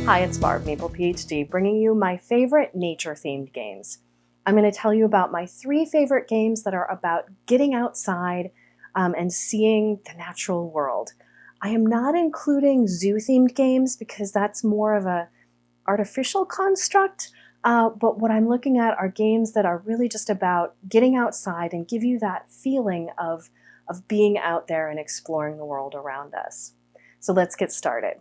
Hi, it's Barb, Maple PhD, bringing you my favorite nature-themed games. I'm going to tell you about my 3 favorite games that are about getting outside and seeing the natural world. I am not including zoo-themed games because that's more of an artificial construct, but what I'm looking at are games that are really just about getting outside and give you that feeling of being out there and exploring the world around us. So let's get started.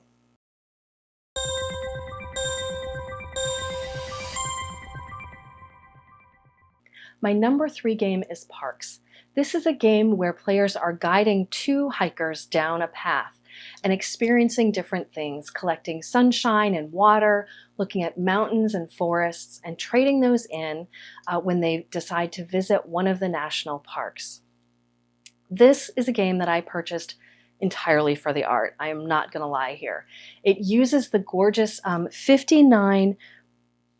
My number 3 game is Parks. This is a game where players are guiding 2 hikers down a path and experiencing different things, collecting sunshine and water, looking at mountains and forests, and trading those in when they decide to visit one of the national parks. This is a game that I purchased entirely for the art. I am not going to lie here. It uses the gorgeous 59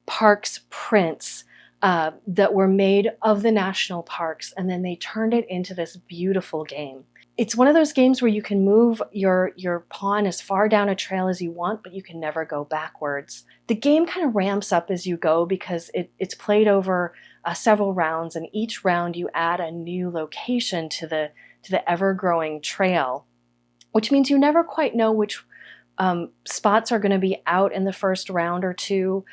parks prints that were made of the national parks, and then they turned it into this beautiful game. It's one of those games where you can move your pawn as far down a trail as you want, but you can never go backwards. The game kind of ramps up as you go because it's played over several rounds, and each round you add a new location to the ever-growing trail, which means you never quite know which spots are going to be out in the first round or two,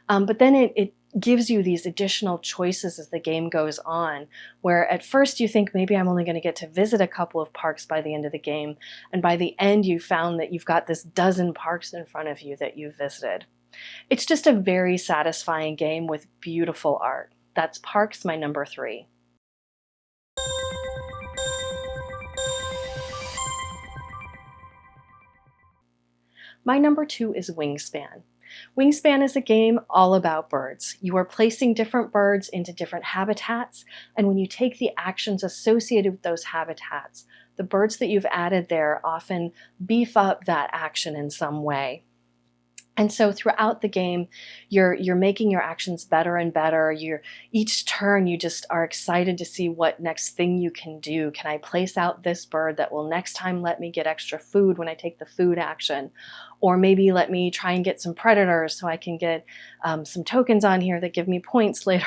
but then it gives you these additional choices as the game goes on, where at first you think maybe I'm only going to get to visit a couple of parks by the end of the game, and by the end you found that you've got this dozen parks in front of you that you've visited. It's just a very satisfying game with beautiful art. That's Parks, my number 3. My number 2 is Wingspan. Wingspan is a game all about birds. You are placing different birds into different habitats, and when you take the actions associated with those habitats, the birds that you've added there often beef up that action in some way. And so throughout the game, you're making your actions better and better. Each turn, you just are excited to see what next thing you can do. Can I place out this bird that will next time let me get extra food when I take the food action? Or maybe let me try and get some predators so I can get some tokens on here that give me points later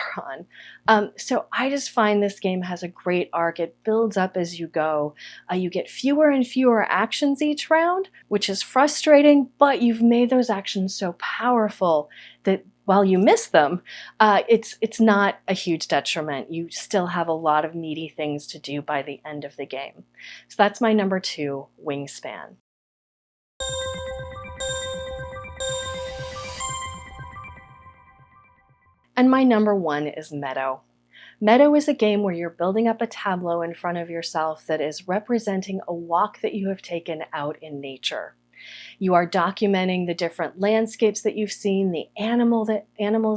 on. So I just find this game has a great arc. It builds up as you go. You get fewer and fewer actions each round, which is frustrating, but you've made those actions so powerful that while you miss them, it's not a huge detriment. You still have a lot of meaty things to do by the end of the game. So that's my number 2, Wingspan. And my number 1 is Meadow. Meadow is a game where you're building up a tableau in front of yourself that is representing a walk that you have taken out in nature. You are documenting the different landscapes that you've seen, the animals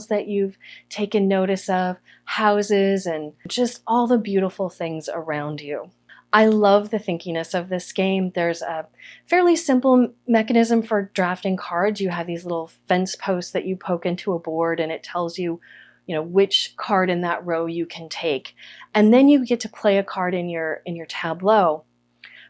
that you've taken notice of, houses, and just all the beautiful things around you. I love the thinkiness of this game. There's a fairly simple mechanism for drafting cards. You have these little fence posts that you poke into a board, and it tells you, which card in that row you can take. And then you get to play a card in your tableau.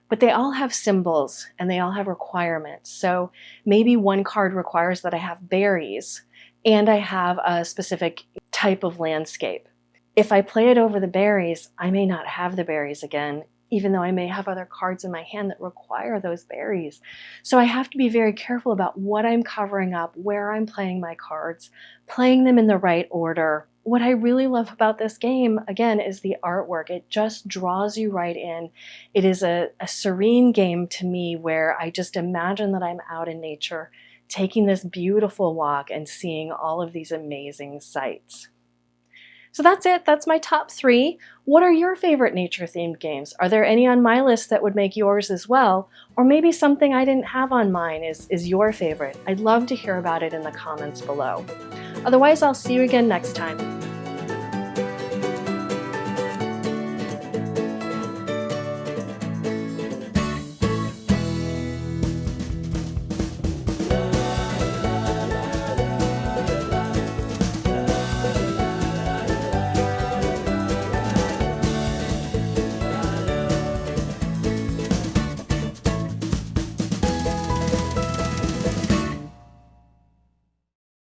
But they all have symbols and they all have requirements. So maybe one card requires that I have berries and I have a specific type of landscape. If I play it over the berries, I may not have the berries again, even though I may have other cards in my hand that require those berries. So I have to be very careful about what I'm covering up, where I'm playing my cards, playing them in the right order. What I really love about this game, again, is the artwork. It just draws you right in. It is a serene game to me where I just imagine that I'm out in nature, taking this beautiful walk and seeing all of these amazing sights. So that's it. That's my top 3. What are your favorite nature-themed games? Are there any on my list that would make yours as well? Or maybe something I didn't have on mine is your favorite. I'd love to hear about it in the comments below. Otherwise, I'll see you again next time.